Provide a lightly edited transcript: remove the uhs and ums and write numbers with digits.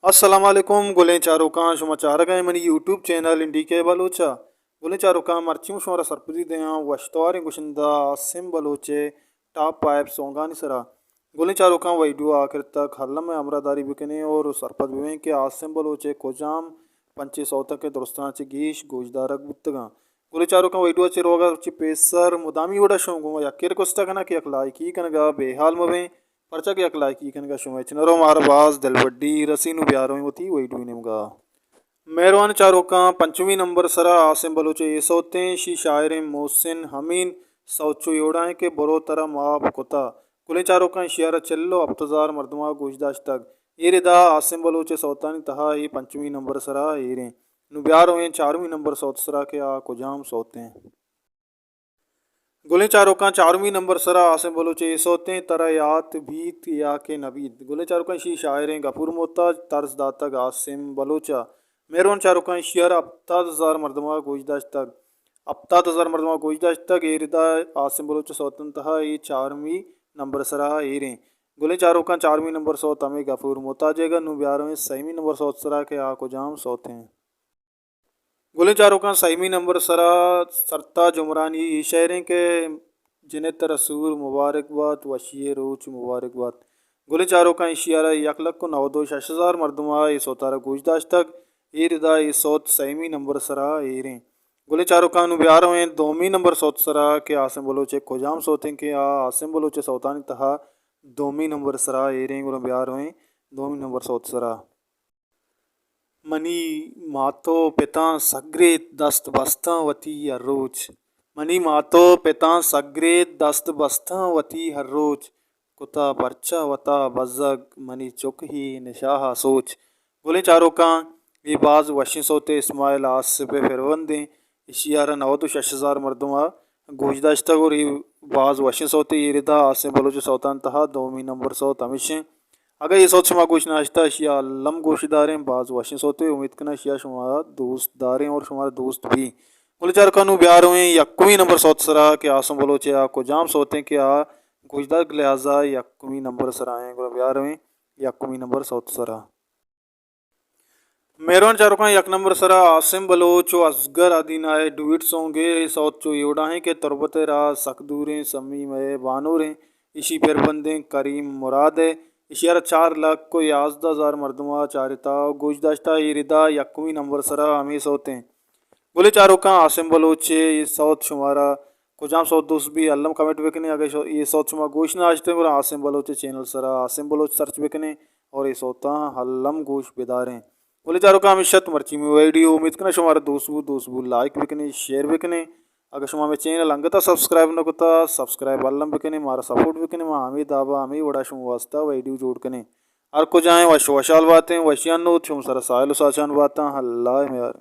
अस्सलाम वालेकुम गुलें चारों शुमा चार गए मनी यूट्यूब चैनल इंडी के बलोचा गुलें चारों मर्चियों शुमारा सरपदी दया वश्तवार गुशंदा आसिम बलोचे टॉप पाइप सोंगानी सरा गुलें चारों वैडू आखिर तक हल्लम में अमरादारी बिकने और सरपद बिवें के आसिम बलोचे कोजाम पंचे सौतक के दुरुस्तान चे गीश गोजदारक बुत्तगा गुलें चारों वैडू चे रोगा चे पेसर मुदामी वड़ा शोंगो या किर कोस्टा कना कि अखलाई की कनगा बेहाल मवें परचा के अकलाई की कनगा शुमे चनरो मारबाज दिलवड्डी रसीनु ब्यारो होती वही डूनेगा मेहरबान चारों का पंचमी नंबर सरा आसिम बलोचे ये सोते शी शायर मोहसिन हमीन सौचो योड़ाए के बरो तरा माप कोता कुले चारों का शियारा चल्लो अब्तजार मर्दमा गोशदाश तक ये रिदा आसिम बलोचे सौतानी तहा ये पंचमी नंबर सरा ये रे नुब्यारो चारवीं नंबर सौत सरा के आ कुजाम सोते हैं गुले चारों का चारवीं नंबर सरा आसिम बलोचे सोते तरयात भीत या के नबीद गुले चारों का शी शायर गफूर मोता तर्ज दातक आसिम बलोचा मेहरबान चारों का शियर अब्ताद हज़ार मरदमा गोजदाश तक अब्ताद हज़ार मरदमा गोजदाश तक एरिदा आसिम बलोचा सौतन तहा ये चारवीं नंबर सरा एरें गुले चारों का चारवीं नंबर सौत हमें गफूर मोता जेगा नु ब्यारवें सहीवीं नंबर सौत सरा के आको जाम सौते हैं गुले चारों का सहीमी नंबर सरा सरता जुमरानी शहरें के जिनत रसूल मुबारकबाद वशिय रोच मुबारकबाद गुले चारों का इशियारा यकलक को नवदो शशजार मरदमा ये सोतारा गुजदाश तक ये रिदा ये सौत सहीमी नंबर सरा एरें गुले चारों का नुब्यारों दोमी नंबर सौत सरा के आसिम बलोचे खोजाम सोतें के आसिम बलोचे सौतानी तहा दोमी नंबर सरा एरें गुले ब्यारों दोमी नंबर सौत सरा मनी मातो पिता सग्रे दस्त बस्ता वती हर रोज मनी मातो पिता सग्रे दस्त बस्ता वती हर रोज कुता परचा वता बजग मनी चुक ही निशाहा सोच गोले चारों का ये बाज वशी सोते इस्माइल आस पे फिरवंदे इशियारा नवदो शशजार मरदमा गोजदाश्ता और ये बाज वशी सोते ये रिदा आसे बलोच सौतान तहा दोमी नंबर सौ तमिशें अगर ये सोच शुमा गोश नाश्ता शिया लम गोशदारें बाज वाशिन सोते उम्मीद करना शिया शुमारा दोस्त दारें और शुमारा दोस्त भी गुलचार कानू ब्यार हुए यक्वी नंबर सौत सरा के आसम बलोचे को जाम सोते के आ गुजदार के लिहाजा यक्वी नंबर सराएँ गुल ब्यार हुए यक्वी नंबर सौत सरा मेहरबान चारों का यक नंबर सरा आसिम बलोचो असगर आदिनाए डुइट सोंगे सौत चो योड़ाएँ के तरबते रा सकदूरें समी मय बानोरें इसी फिर बंदे करीम मुरादे इशियारा 4 लाख को 11,000 मरदमा चारिता गोजदाश्ता इरिदा यकवी नंबर सरा हमें सोते हैं बोले चारों का आसिम बलोचे ये सौत शुमारा कुजाम सौत दोस्त भी अल्लम कमेंट बिकने अगर ये सौत शुमा गोश ना आजते बोला आसिम बलोचे चैनल सरा आसिम बलोच सर्च बिकने और ये सौता हल्लम गोश बेदारें बोले चारों का हमेशा मर्ची में वीडियो उम्मीद करना शुमारा दोस्त लाइक बिकने शेयर बिकने अगर शुमा में चैनल अंगता सब्सक्राइब न कोता सब्सक्राइब अल्लम बिकने मारा सपोर्ट बिकने माँ हमें दाबा हमें वड़ा शुम वास्ता वीडियो जोड़ कने हर को जाएँ वश वशाल बातें वशियान नो शुम सरा साहिल साचान बातें हल्ला यार